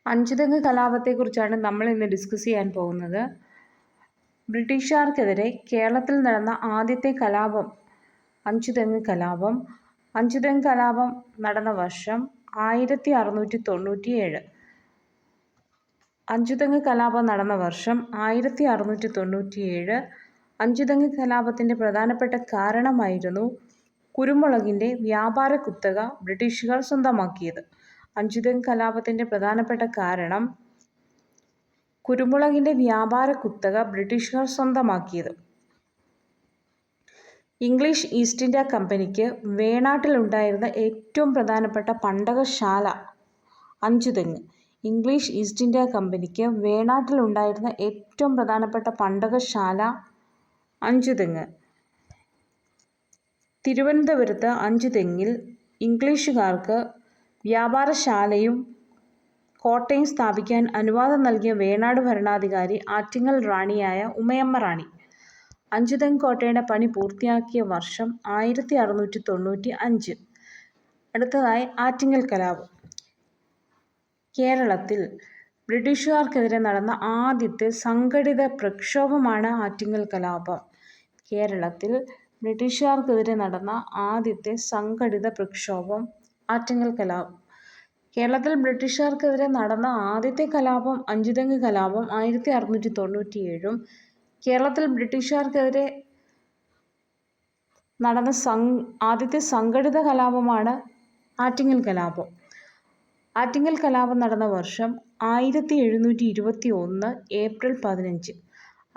അഞ്ചുതെങ്ങ് കലാപത്തെക്കുറിച്ചാണ് നമ്മൾ ഇന്ന് ഡിസ്കസ് ചെയ്യാൻ പോകുന്നത്. ബ്രിട്ടീഷുകാർക്കെതിരെ കേരളത്തിൽ നടന്ന ആദ്യത്തെ കലാപം അഞ്ചുതെങ്ങ് കലാപം. അഞ്ചുതെങ്ങ് കലാപം നടന്ന വർഷം 1697. അഞ്ചുതെങ്ങ് കലാപം നടന്ന വർഷം 1697. അഞ്ചുതെങ്ങ് കലാപത്തിൻ്റെ പ്രധാനപ്പെട്ട കാരണമായിരുന്നു കുരുമുളകിൻ്റെ വ്യാപാര കുത്തക ബ്രിട്ടീഷുകാർ സ്വന്തമാക്കിയത്. അഞ്ചുതെങ്ങ് കലാപത്തിൻ്റെ പ്രധാനപ്പെട്ട കാരണം കുരുമുളകിൻ്റെ വ്യാപാര കുത്തക ബ്രിട്ടീഷുകാർ സ്വന്തമാക്കിയത്. ഇംഗ്ലീഷ് ഈസ്റ്റ് ഇന്ത്യ കമ്പനിക്ക് വേണാട്ടിലുണ്ടായിരുന്ന ഏറ്റവും പ്രധാനപ്പെട്ട പണ്ടകശാല അഞ്ചുതെങ്ങ്. ഇംഗ്ലീഷ് ഈസ്റ്റ് ഇന്ത്യ കമ്പനിക്ക് വേണാട്ടിലുണ്ടായിരുന്ന ഏറ്റവും പ്രധാനപ്പെട്ട പണ്ടകശാല അഞ്ചുതെങ്ങ്. തിരുവനന്തപുരത്ത് അഞ്ചുതെങ്ങിൽ ഇംഗ്ലീഷുകാർക്ക് വ്യാപാരശാലയും കോട്ടയും സ്ഥാപിക്കാൻ അനുവാദം നൽകിയ വേണാട് ഭരണാധികാരി ആറ്റിങ്ങൽ റാണിയായ ഉമയമ്മ റാണി. അഞ്ചുതെങ്ങ് കോട്ടയുടെ പണി പൂർത്തിയാക്കിയ വർഷം 1695. അടുത്തതായി ആറ്റിങ്ങൽ കലാപം. കേരളത്തിൽ ബ്രിട്ടീഷുകാർക്കെതിരെ നടന്ന ആദ്യത്തെ സംഘടിത പ്രക്ഷോഭമാണ് ആറ്റിങ്ങൽ കലാപം. കേരളത്തിൽ ബ്രിട്ടീഷുകാർക്കെതിരെ നടന്ന ആദ്യത്തെ സംഘടിത പ്രക്ഷോഭം ആറ്റിങ്ങൽ കലാപം. കേരളത്തിൽ ബ്രിട്ടീഷുകാർക്കെതിരെ നടന്ന ആദ്യത്തെ കലാപം അഞ്ചുതെങ്ങ് കലാപം 1697. കേരളത്തിൽ ബ്രിട്ടീഷുകാർക്കെതിരെ നടന്ന ആദ്യത്തെ സംഘടിത കലാപമാണ് ആറ്റിങ്ങൽ കലാപം. ആറ്റിങ്ങൽ കലാപം നടന്ന വർഷം 1721 ഏപ്രിൽ 15.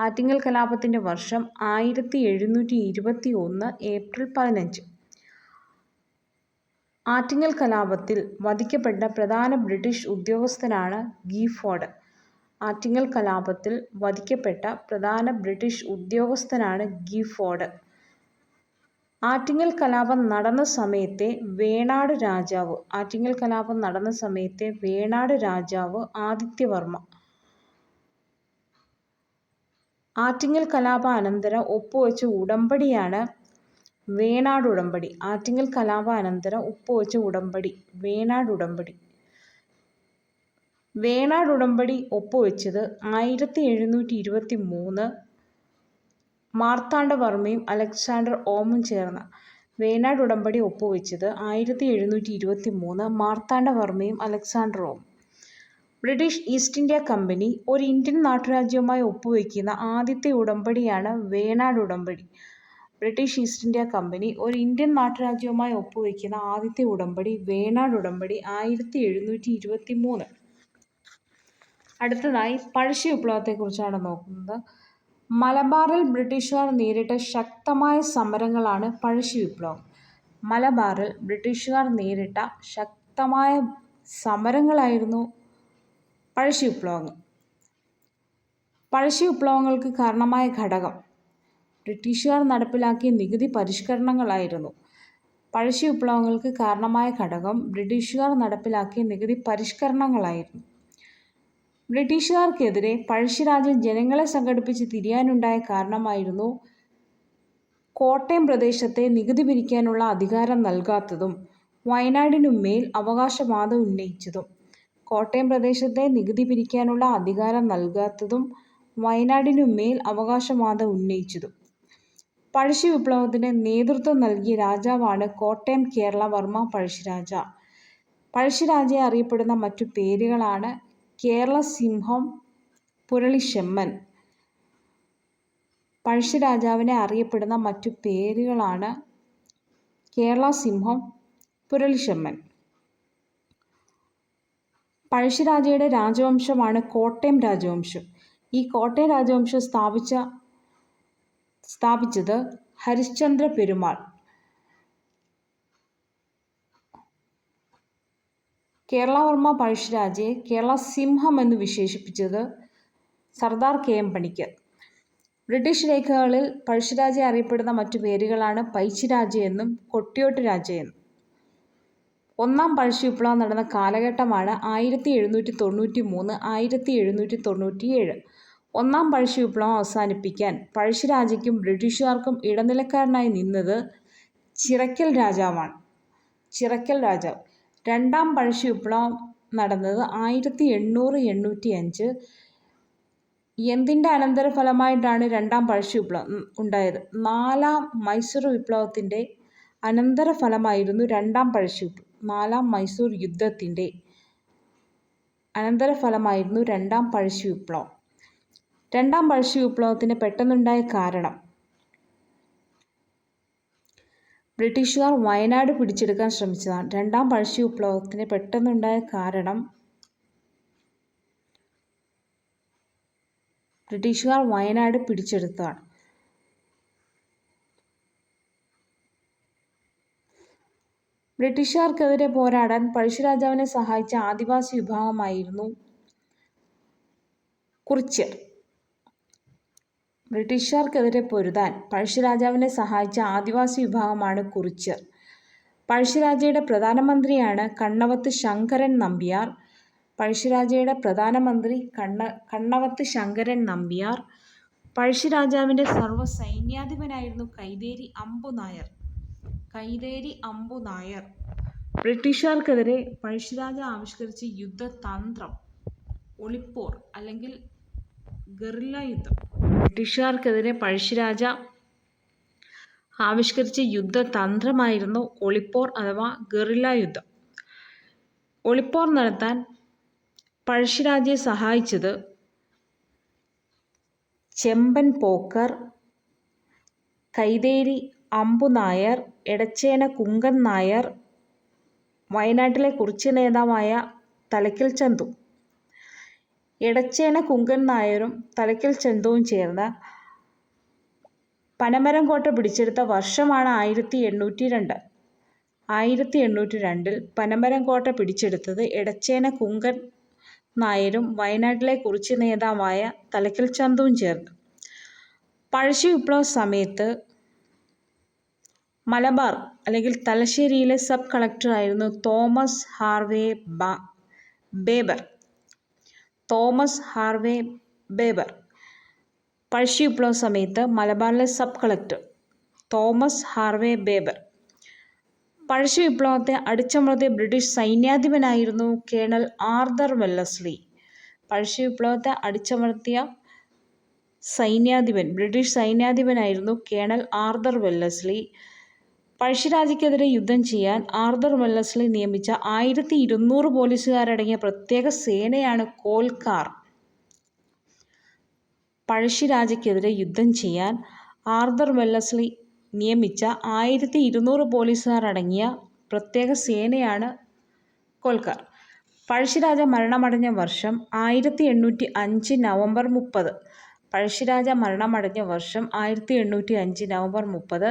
ആറ്റിങ്ങൽ കലാപത്തിൻ്റെ വർഷം 1721 ഏപ്രിൽ 15. ആറ്റിങ്ങൽ കലാപത്തിൽ വധിക്കപ്പെട്ട പ്രധാന ബ്രിട്ടീഷ് ഉദ്യോഗസ്ഥനാണ് ഗീഫോർഡ്. ആറ്റിങ്ങൽ കലാപത്തിൽ വധിക്കപ്പെട്ട പ്രധാന ബ്രിട്ടീഷ് ഉദ്യോഗസ്ഥനാണ് ഗീഫോർഡ്. ആറ്റിങ്ങൽ കലാപം നടന്ന സമയത്തെ വേണാട് രാജാവ് ആറ്റിങ്ങൽ കലാപം നടന്ന സമയത്തെ വേണാട് രാജാവ് ആദിത്യവർമ്മ. ആറ്റിങ്ങൽ കലാപാനന്തരം ഒപ്പുവെച്ച ഉടമ്പടിയാണ് വേണാട് ഉടമ്പടി. ആറ്റിങ്ങൽ കലാപാനന്തരം ഒപ്പുവെച്ച ഉടമ്പടി വേണാട് ഉടമ്പടി. വേണാട് ഉടമ്പടി ഒപ്പുവെച്ചത് 1723 മാർത്താണ്ഡവർമ്മയും അലക്സാണ്ടർ ഓമും ചേർന്ന. വേണാട് ഉടമ്പടി ഒപ്പുവെച്ചത് 1723 മാർത്താണ്ഡവർമ്മയും അലക്സാണ്ടർ ഓം. ബ്രിട്ടീഷ് ഈസ്റ്റ് ഇന്ത്യ കമ്പനി ഒരു ഇന്ത്യൻ നാട്ടുരാജ്യവുമായി ഒപ്പുവെക്കുന്ന ആദ്യത്തെ ഉടമ്പടിയാണ് വേണാട് ഉടമ്പടി. ബ്രിട്ടീഷ് ഈസ്റ്റ് ഇന്ത്യ കമ്പനി ഒരു ഇന്ത്യൻ നാട്ടുരാജ്യവുമായി ഒപ്പുവെക്കുന്ന ആദ്യത്തെ ഉടമ്പടി വേണാട് ഉടമ്പടി 1723. അടുത്തതായി പഴശ്ശി വിപ്ലവത്തെക്കുറിച്ചാണ് നോക്കുന്നത്. മലബാറിൽ ബ്രിട്ടീഷുകാർ നേരിട്ട ശക്തമായ സമരങ്ങളാണ് പഴശ്ശി വിപ്ലവം. മലബാറിൽ ബ്രിട്ടീഷുകാർ നേരിട്ട ശക്തമായ സമരങ്ങളായിരുന്നു പഴശ്ശി വിപ്ലവങ്ങൾ. പഴശ്ശി വിപ്ലവങ്ങൾക്ക് കാരണമായ ഘടകം ബ്രിട്ടീഷുകാർ നടപ്പിലാക്കിയ നികുതി പരിഷ്കരണങ്ങളായിരുന്നു. പഴശ്ശി വിപ്ലവങ്ങൾക്ക് കാരണമായ ഘടകം ബ്രിട്ടീഷുകാർ നടപ്പിലാക്കിയ നികുതി പരിഷ്കരണങ്ങളായിരുന്നു. ബ്രിട്ടീഷുകാർക്കെതിരെ പഴശ്ശിരാജൻ ജനങ്ങളെ സംഘടിപ്പിച്ച് തിരിയാനുണ്ടായ കാരണമായിരുന്നു കോട്ടയം പ്രദേശത്തെ നികുതി പിരിക്കാനുള്ള അധികാരം നൽകാത്തതും വയനാടിനുമേൽ അവകാശവാദം ഉന്നയിച്ചതും. കോട്ടയം പ്രദേശത്തെ നികുതി പിരിക്കാനുള്ള അധികാരം നൽകാത്തതും വയനാടിനുമേൽ അവകാശവാദം ഉന്നയിച്ചതും. പഴശ്ശി വിപ്ലവത്തിന് നേതൃത്വം നൽകിയ രാജാവാണ് കോട്ടയം കേരളവർമ്മ പഴശ്ശിരാജ. പഴശ്ശിരാജയെ അറിയപ്പെടുന്ന മറ്റു പേരുകളാണ് കേരളസിംഹം, പുരളിശെമ്മൻ. പഴശ്ശിരാജാവിനെ അറിയപ്പെടുന്ന മറ്റു പേരുകളാണ് കേരളസിംഹം, പുരളിശെമ്മൻ. പഴശ്ശിരാജയുടെ രാജവംശമാണ് കോട്ടയം രാജവംശം. ഈ കോട്ടയം രാജവംശം സ്ഥാപിച്ചത് ഹരിശ്ചന്ദ്ര പെരുമാൾ. കേരളവർമ്മ പഴശ്ശിരാജയെ കേരളസിംഹം എന്ന് വിശേഷിപ്പിച്ചത് സർദാർ KM പണിക്കർ. ബ്രിട്ടീഷ് രേഖകളിൽ പഴശ്ശിരാജയെ അറിയപ്പെടുന്ന മറ്റു പേരുകളാണ് പൈച്ചിരാജയെന്നും കൊട്ടിയോട്ട് രാജയെന്നും. ഒന്നാം പഴശ്ശി വിപ്ലവം നടന്ന കാലഘട്ടമാണ് 1793 1797. ഒന്നാം പഴശ്ശി വിപ്ലവം അവസാനിപ്പിക്കാൻ പഴശ്ശിരാജയ്ക്കും ബ്രിട്ടീഷുകാർക്കും ഇടനിലക്കാരനായി നിന്നത് ചിറക്കൽ രാജാവാണ്. രണ്ടാം പഴശ്ശി വിപ്ലവം നടന്നത് 1885. എന്തിൻ്റെ അനന്തരഫലമായിട്ടാണ് രണ്ടാം പഴശ്ശി വിപ്ലവം ഉണ്ടായത്? നാലാം മൈസൂർ വിപ്ലവത്തിൻ്റെ അനന്തരഫലമായിരുന്നു രണ്ടാം പഴശ്ശി വിപ്ലവം. നാലാം മൈസൂർ യുദ്ധത്തിൻ്റെ അനന്തരഫലമായിരുന്നു രണ്ടാം പഴശ്ശി വിപ്ലവം. രണ്ടാം പഴശ്ശി വിപ്ലവത്തിന് പെട്ടെന്നുണ്ടായ കാരണം ബ്രിട്ടീഷുകാർ വയനാട് പിടിച്ചെടുക്കാൻ ശ്രമിച്ചതാണ്. രണ്ടാം പഴശ്ശി വിപ്ലവത്തിന് പെട്ടെന്നുണ്ടായ കാരണം ബ്രിട്ടീഷുകാർ വയനാട് പിടിച്ചെടുത്തതാണ്. ബ്രിട്ടീഷുകാർക്കെതിരെ പോരാടാൻ പഴശ്ശിരാജാവിനെ സഹായിച്ച ആദിവാസി വിഭാഗമായിരുന്നു കുറിച്യർ. ബ്രിട്ടീഷുകാർക്കെതിരെ പൊരുതാൻ പഴശ്ശിരാജാവിനെ സഹായിച്ച ആദിവാസി വിഭാഗമാണ് കുറിച്യർ. പഴശ്ശിരാജയുടെ പ്രധാനമന്ത്രിയാണ് കണ്ണവത്ത് ശങ്കരൻ നമ്പ്യാർ. പഴശ്ശിരാജയുടെ പ്രധാനമന്ത്രി കണ്ണവത്ത് ശങ്കരൻ നമ്പ്യാർ. പഴശ്ശിരാജാവിൻ്റെ സർവ്വസൈന്യാധിപനായിരുന്നു കൈതേരി അമ്പു നായർ. കൈതേരി അമ്പു നായർ. ബ്രിട്ടീഷുകാർക്കെതിരെ പഴശ്ശിരാജ ആവിഷ്കരിച്ച യുദ്ധതന്ത്രം ഒളിപ്പോർ അല്ലെങ്കിൽ ഗറില്ല യുദ്ധം. ബ്രിട്ടീഷുകാർക്കെതിരെ പഴശ്ശിരാജ ആവിഷ്കരിച്ച യുദ്ധതന്ത്രമായിരുന്നു ഒളിപ്പോർ അഥവാ ഗറില്ല യുദ്ധം. ഒളിപ്പോർ നടത്താൻ പഴശ്ശിരാജയെ സഹായിച്ചത് ചെമ്പൻ പോക്കർ, കൈതേരി അമ്പു നായർ, എടച്ചേന കുങ്കൻ നായർ, വയനാട്ടിലെ കുറിച്യ നേതാവായ തലയ്ക്കൽ ചന്തു. എടച്ചേന കുങ്കൻ നായരും തലയ്ക്കൽ ചന്തുവും ചേർന്ന് പനമരം കോട്ട പിടിച്ചെടുത്ത വർഷമാണ് 1802. 1802 പനമരം കോട്ട പിടിച്ചെടുത്തത് എടച്ചേന കുങ്കൻ നായരും വയനാട്ടിലെ കുറിച്യ നേതാവായ തലയ്ക്കൽ ചന്തുവും ചേർന്ന്. പഴശ്ശി വിപ്ലവ സമയത്ത് മലബാർ അല്ലെങ്കിൽ തലശ്ശേരിയിലെ സബ് കളക്ടറായിരുന്നു Thomas Harvey Baber. Thomas Harvey Baber. പഴശ്ശി വിപ്ലവ സമയത്ത് മലബാറിലെ sub collector Thomas Harvey Baber. പഴശ്ശി വിപ്ലവത്തെ അടിച്ചമർത്തിയ ബ്രിട്ടീഷ് സൈന്യാധിപനായിരുന്നു കേണൽ ആർതർ വെല്ലസ്ലി. പഴശ്ശി വിപ്ലവത്തെ അടിച്ചമർത്തിയ ബ്രിട്ടീഷ് സൈന്യാധിപനായിരുന്നു കേണൽ ആർതർ വെല്ലസ്ലി. പഴശ്ശിരാജയ്ക്കെതിരെ യുദ്ധം ചെയ്യാൻ ആർതർ വെല്ലസ്ലി നിയമിച്ച 1200 പോലീസുകാരടങ്ങിയ പ്രത്യേക സേനയാണ് കോൽക്കാർ. പഴശ്ശിരാജയ്ക്കെതിരെ യുദ്ധം ചെയ്യാൻ ആർതർ വെല്ലസ്ലി നിയമിച്ച 1200 പോലീസുകാരടങ്ങിയ പ്രത്യേക സേനയാണ് കോൽക്കാർ. പഴശ്ശിരാജ മരണമടഞ്ഞ വർഷം 1805 നവംബർ 30. പഴശ്ശിരാജ മരണമടഞ്ഞ വർഷം 1805 നവംബർ 30.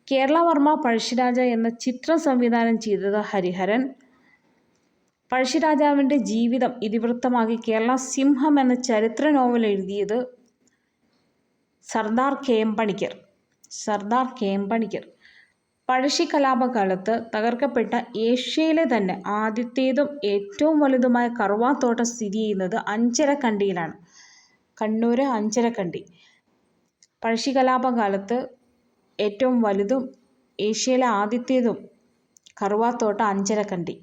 കേരളവർമ്മ പഴശ്ശിരാജ എന്ന ചിത്രം സംവിധാനം ചെയ്തത് ഹരിഹരൻ. പഴശ്ശിരാജാവിൻ്റെ ജീവിതം ഇതിവൃത്തമാക്കി കേരള സിംഹം എന്ന ചരിത്ര നോവൽ എഴുതിയത് സർദാർ കെ എം പണിക്കർ. പഴശ്ശി കലാപകാലത്ത് തകർക്കപ്പെട്ട ഏഷ്യയിലെ തന്നെ ആദ്യത്തേതും ഏറ്റവും വലുതുമായ കറുവാത്തോട്ടം സ്ഥിതി ചെയ്യുന്നത് അഞ്ചരക്കണ്ടിയിലാണ്. കണ്ണൂർ അഞ്ചരക്കണ്ടി. പഴശ്ശി കലാപകാലത്ത് ഏറ്റവും വലുതും ഏഷ്യയിലെ ആദ്യത്തേതും കറുവാത്തോട്ടം അഞ്ചരക്കണ്ടി.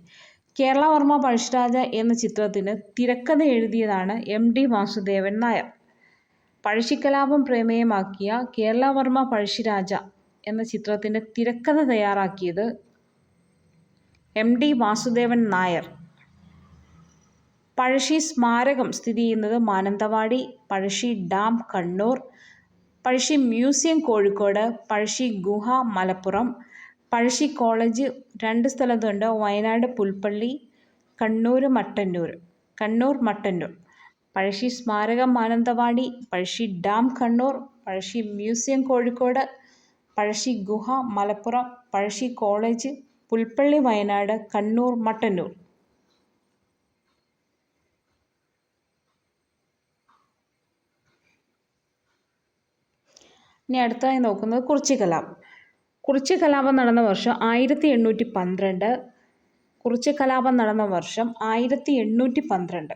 കേരളവർമ്മ പഴശ്ശിരാജ എന്ന ചിത്രത്തിന് തിരക്കഥ എഴുതിയതാണ് എം.D. വാസുദേവൻ നായർ. പഴശ്ശിക്കലാപം പ്രമേയമാക്കിയ കേരളവർമ്മ പഴശ്ശിരാജ എന്ന ചിത്രത്തിൻ്റെ തിരക്കഥ തയ്യാറാക്കിയത് എം.D. വാസുദേവൻ നായർ. പഴശ്ശി സ്മാരകം സ്ഥിതി ചെയ്യുന്നത് മാനന്തവാടി. പഴശ്ശി ഡാം കണ്ണൂർ. പഴശ്ശി മ്യൂസിയം കോഴിക്കോട്. പഴശ്ശി ഗുഹ മലപ്പുറം. പഴശ്ശി കോളേജ് 2 സ്ഥലത്തുണ്ട്, വയനാട് പുൽപ്പള്ളി, കണ്ണൂർ മട്ടന്നൂർ. പഴശ്ശി സ്മാരകം മാനന്തവാടി, പഴശ്ശി ഡാം കണ്ണൂർ, പഴശ്ശി മ്യൂസിയം കോഴിക്കോട്, പഴശ്ശി ഗുഹ മലപ്പുറം, പഴശ്ശി കോളേജ് പുൽപ്പള്ളി, വയനാട്, കണ്ണൂർ, മട്ടന്നൂർ. ഇനി അടുത്തതായി നോക്കുന്നത് കുറിച്യകലാപം. കുറിച്യകലാപം നടന്ന വർഷം 1812. കുറിച്യകലാപം നടന്ന വർഷം 1812.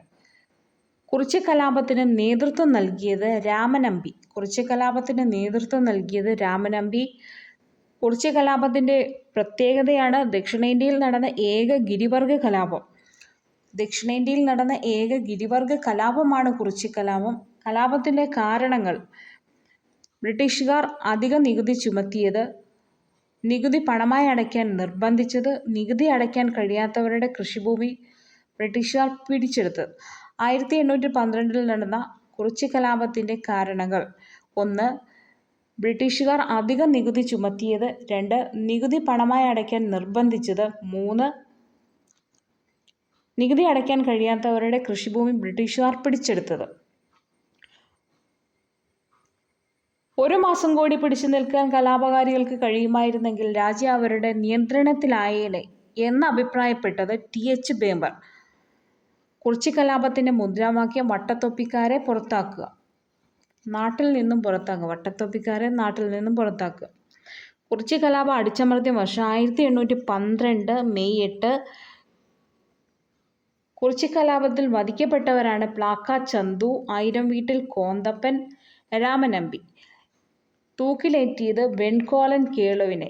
കുറിച്യകലാപത്തിന് നേതൃത്വം നൽകിയത് രാമനമ്പി. കുറിച്യകലാപത്തിൻ്റെ പ്രത്യേകതയാണ് ദക്ഷിണേന്ത്യയിൽ നടന്ന ഏക ഗിരിവർഗ കലാപം. ദക്ഷിണേന്ത്യയിൽ നടന്ന ഏക ഗിരിവർഗ കലാപമാണ് കുറിച്യകലാപം. കലാപത്തിൻ്റെ കാരണങ്ങൾ: ബ്രിട്ടീഷുകാർ അധിക നികുതി ചുമത്തിയത്, നികുതി പണമായി അടയ്ക്കാൻ നിർബന്ധിച്ചത്, നികുതി അടയ്ക്കാൻ കഴിയാത്തവരുടെ കൃഷിഭൂമി ബ്രിട്ടീഷുകാർ പിടിച്ചെടുത്തത്. 1812 നടന്ന കുറിച്യകലാപത്തിൻ്റെ കാരണങ്ങൾ: 1. ബ്രിട്ടീഷുകാർ അധിക നികുതി ചുമത്തിയത്. 2. നികുതി പണമായി അടയ്ക്കാൻ നിർബന്ധിച്ചത്. 3. നികുതി അടയ്ക്കാൻ കഴിയാത്തവരുടെ കൃഷിഭൂമി ബ്രിട്ടീഷുകാർ പിടിച്ചെടുത്തത്. ഒരു മാസം കൂടി പിടിച്ചു നിൽക്കാൻ കലാപകാരികൾക്ക് കഴിയുമായിരുന്നെങ്കിൽ രാജ്യം അവരുടെ നിയന്ത്രണത്തിലായേനെ എന്ന് അഭിപ്രായപ്പെട്ടത് TH ബേബർ. കുറിച്യകലാപത്തിൻ്റെ മുദ്രാവാക്യം വട്ടത്തൊപ്പിക്കാരെ പുറത്താക്കുക, നാട്ടിൽ നിന്നും പുറത്താക്കുക. വട്ടത്തൊപ്പിക്കാരെ നാട്ടിൽ നിന്നും പുറത്താക്കുക. കുറിച്യകലാപം അടിച്ചമർത്തിയ വർഷം 1812 മെയ് 8. കുറിച്യകലാപത്തിൽ വധിക്കപ്പെട്ടവരാണ് പ്ലാക്ക ചന്തു, ആയിരം വീട്ടിൽ കോന്തപ്പൻ, രാമനമ്പി. തൂക്കിലേറ്റിയത് വെൺകോലൻ കേളുവിനെ.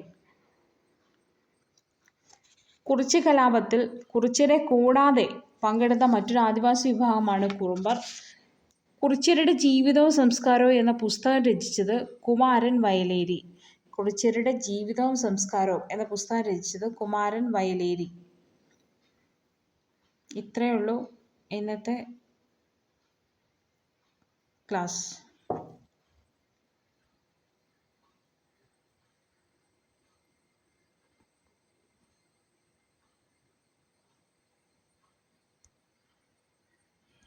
കുറിച്യകലാപത്തിൽ കുറിച്യരെ കൂടാതെ പങ്കെടുത്ത മറ്റൊരു ആദിവാസി വിഭാഗമാണ് കുറുമ്പർ. കുറിച്യരുടെ ജീവിതവും സംസ്കാരവും എന്ന പുസ്തകം രചിച്ചത് കുമാരൻ വയലേരി. കുറിച്യരുടെ ജീവിതവും സംസ്കാരവും എന്ന പുസ്തകം രചിച്ചത് കുമാരൻ വയലേരി. ഇത്രയേ ഉള്ളൂ ഇന്നത്തെ ക്ലാസ്.